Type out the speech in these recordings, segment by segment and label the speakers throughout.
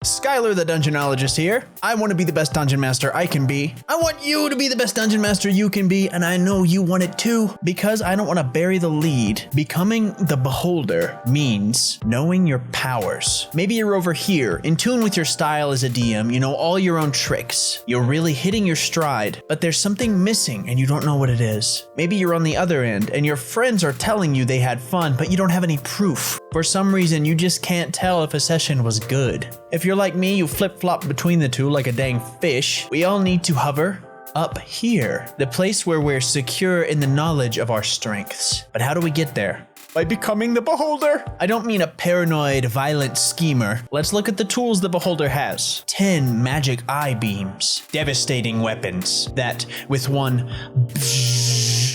Speaker 1: Skylar the Dungeonologist here. I want to be the best Dungeon Master I can be. I want you to be the best Dungeon Master you can be, and I know you want it too, because I don't want to bury the lead. Becoming the Beholder means knowing your powers. Maybe you're over here, in tune with your style as a DM, you know all your own tricks. You're really hitting your stride, but there's something missing and you don't know what it is. Maybe you're on the other end, and your friends are telling you they had fun, but you don't have any proof. For some reason, you just can't tell if a session was good. If you're like me, you flip-flop between the two like a dang fish. We all need to hover up here, the place where we're secure in the knowledge of our strengths. But how do we get there? By becoming the Beholder. I don't mean a paranoid, violent schemer. Let's look at the tools the Beholder has. 10 magic eye beams, devastating weapons that, with one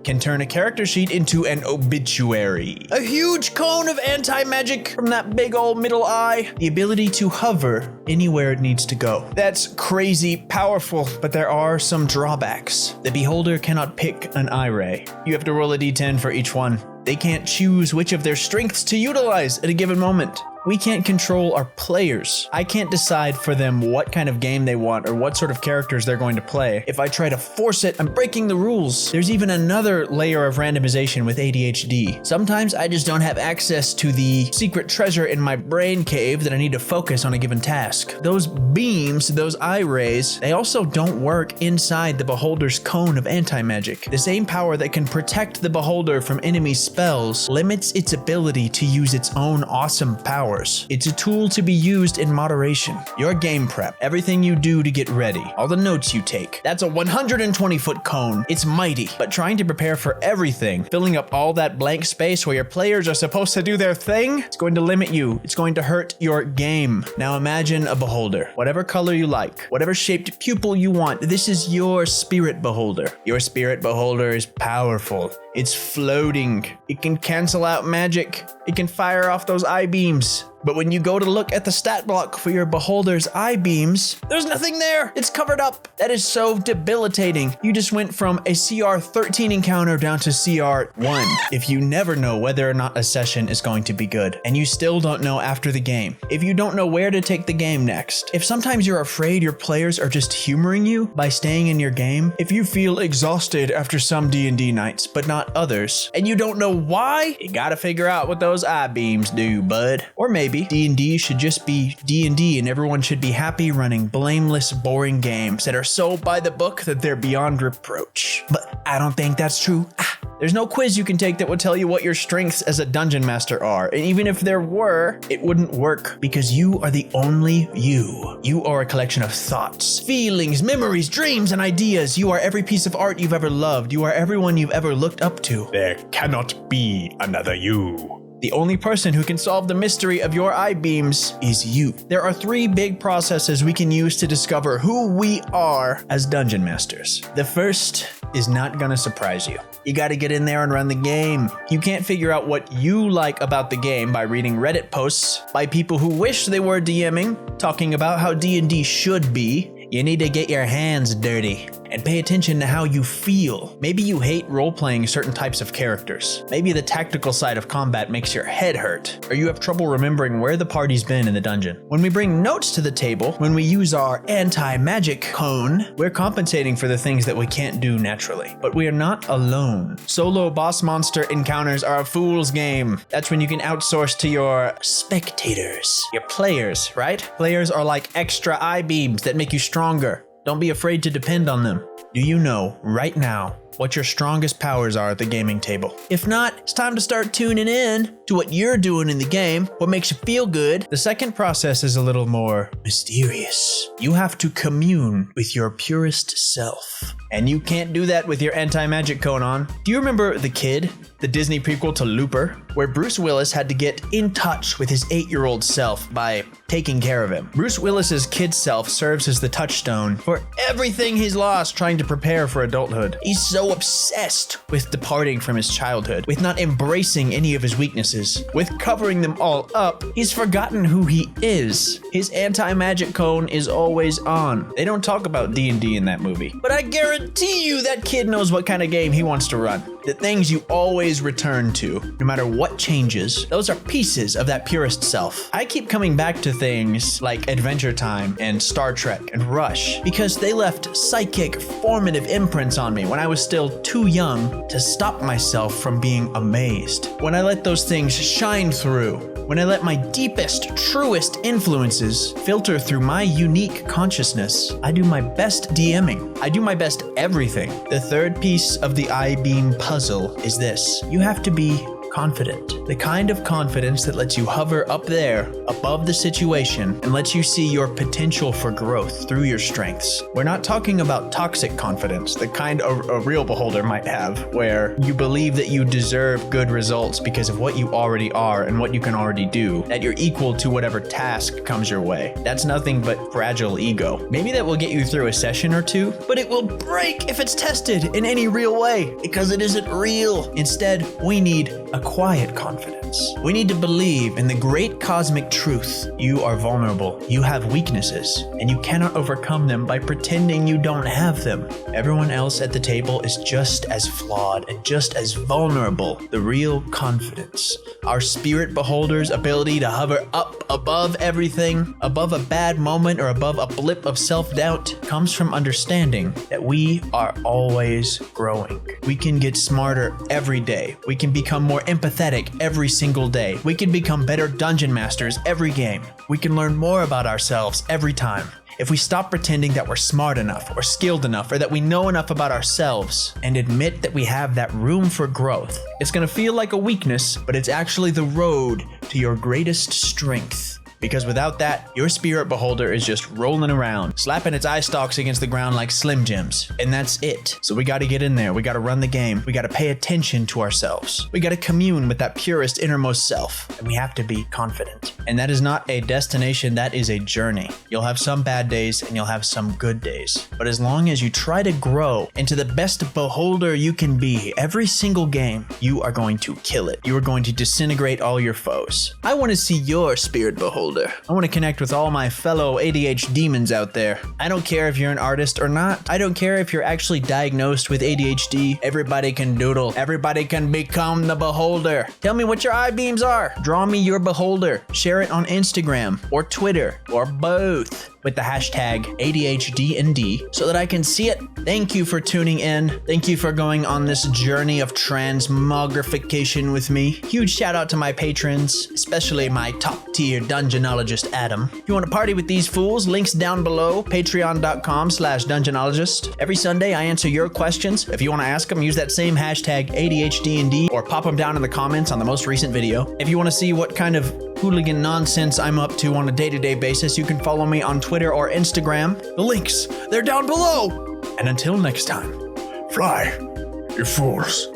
Speaker 1: can turn a character sheet into an obituary. A huge cone of anti-magic from that big old middle eye. The ability to hover anywhere it needs to go. That's crazy powerful, but there are some drawbacks. The Beholder cannot pick an eye ray. You have to roll a d10 for each one. They can't choose which of their strengths to utilize at a given moment. We can't control our players. I can't decide for them what kind of game they want or what sort of characters they're going to play. If I try to force it, I'm breaking the rules. There's even another layer of randomization with ADHD. Sometimes I just don't have access to the secret treasure in my brain cave that I need to focus on a given task. Those beams, those eye rays, they also don't work inside the Beholder's cone of anti-magic. The same power that can protect the Beholder from enemy spells limits its ability to use its own awesome power. It's a tool to be used in moderation. Your game prep, everything you do to get ready, all the notes you take. That's a 120-foot cone. It's mighty, but trying to prepare for everything, filling up all that blank space where your players are supposed to do their thing, it's going to limit you. It's going to hurt your game. Now imagine a Beholder. Whatever color you like, whatever shaped pupil you want, this is your Spirit Beholder. Your Spirit Beholder is powerful. It's floating. It can cancel out magic. It can fire off those eye beams. But when you go to look at the stat block for your Beholder's eye beams, there's nothing there. It's covered up. That is so debilitating. You just went from a CR 13 encounter down to CR 1. If you never know whether or not a session is going to be good, and you still don't know after the game, if you don't know where to take the game next, if sometimes you're afraid your players are just humoring you by staying in your game, if you feel exhausted after some D&D nights, but not others, and you don't know why, you gotta figure out what those eye beams do, bud. Or maybe D&D should just be D&D and everyone should be happy running blameless, boring games that are so by the book that they're beyond reproach. But I don't think that's true. There's no quiz you can take that will tell you what your strengths as a dungeon master are. And even if there were, it wouldn't work because you are the only you. You are a collection of thoughts, feelings, memories, dreams, and ideas. You are every piece of art you've ever loved. You are everyone you've ever looked up to. There cannot be another you. The only person who can solve the mystery of your eye beams is you. There are 3 big processes we can use to discover who we are as dungeon masters. The first is not gonna surprise you. You gotta get in there and run the game. You can't figure out what you like about the game by reading Reddit posts by people who wish they were DMing, talking about how D&D should be. You need to get your hands dirty and pay attention to how you feel. Maybe you hate role-playing certain types of characters. Maybe the tactical side of combat makes your head hurt, or you have trouble remembering where the party's been in the dungeon. When we bring notes to the table, when we use our anti-magic cone, we're compensating for the things that we can't do naturally. But we are not alone. Solo boss monster encounters are a fool's game. That's when you can outsource to your spectators, your players, right? Players are like extra eye beams that make you stronger. Don't be afraid to depend on them. Do you know right now what your strongest powers are at the gaming table? If not, it's time to start tuning in to what you're doing in the game, what makes you feel good. The second process is a little more mysterious. You have to commune with your purest self. And you can't do that with your anti-magic cone on. Do you remember The Kid, the Disney prequel to Looper, where Bruce Willis had to get in touch with his 8-year-old self by taking care of him? Bruce Willis's kid self serves as the touchstone for everything he's lost trying to prepare for adulthood. He's so obsessed with departing from his childhood, with not embracing any of his weaknesses, with covering them all up. He's forgotten who he is. His anti-magic cone is always on. They don't talk about D&D in that movie, but I guarantee you that kid knows what kind of game he wants to run. the things you always return to, no matter what changes, those are pieces of that purest self. I keep coming back to things like Adventure Time and Star Trek and Rush because they left psychic, formative imprints on me when I was still too young to stop myself from being amazed. When I let those things shine through, when I let my deepest, truest influences filter through my unique consciousness, I do my best DMing. I do my best everything. The third piece of the I-beam puzzle is this. You have to be confident. The kind of confidence that lets you hover up there above the situation and lets you see your potential for growth through your strengths. We're not talking about toxic confidence, the kind a real beholder might have, where you believe that you deserve good results because of what you already are and what you can already do, that you're equal to whatever task comes your way. That's nothing but fragile ego. Maybe that will get you through a session or two, but it will break if it's tested in any real way because it isn't real. Instead, we need a quiet confidence. We need to believe in the great cosmic truth. You are vulnerable, you have weaknesses, and you cannot overcome them by pretending you don't have them. Everyone else at the table is just as flawed and just as vulnerable. The real confidence, our spirit beholder's ability to hover up above everything, above a bad moment or above a blip of self-doubt, comes from understanding that we are always growing. We can get smarter every day. We can become more empathetic every single day. We can become better dungeon masters every game. We can learn more about ourselves every time. If we stop pretending that we're smart enough or skilled enough or that we know enough about ourselves and admit that we have that room for growth, it's going to feel like a weakness, but it's actually the road to your greatest strength. Because without that, your spirit beholder is just rolling around, slapping its eye stalks against the ground like Slim Jims. And that's it. So we gotta get in there, we gotta run the game, we gotta pay attention to ourselves. We gotta commune with that purest innermost self, and we have to be confident. And that is not a destination, that is a journey. You'll have some bad days and you'll have some good days. But as long as you try to grow into the best beholder you can be every single game, you are going to kill it. You are going to disintegrate all your foes. I want to see your spirit beholder. I want to connect with all my fellow ADHD demons out there. I don't care if you're an artist or not. I don't care if you're actually diagnosed with ADHD. Everybody can doodle. Everybody can become the beholder. Tell me what your I-beams are. Draw me your beholder. Share it on Instagram or Twitter or both with the hashtag ADHDND so that I can see it. Thank you for tuning in. Thank you for going on this journey of transmogrification with me. Huge shout out to my patrons, especially my top tier dungeonologist Adam. If you want to party with these fools, links down below, patreon.com/dungeonologist. Every Sunday I answer your questions. If you want to ask them, use that same hashtag ADHDND or pop them down in the comments on the most recent video. If you want to see what kind of hooligan nonsense I'm up to on a day-to-day basis, you can follow me on Twitter or Instagram. The links, they're down below. And until next time, fly, you fools.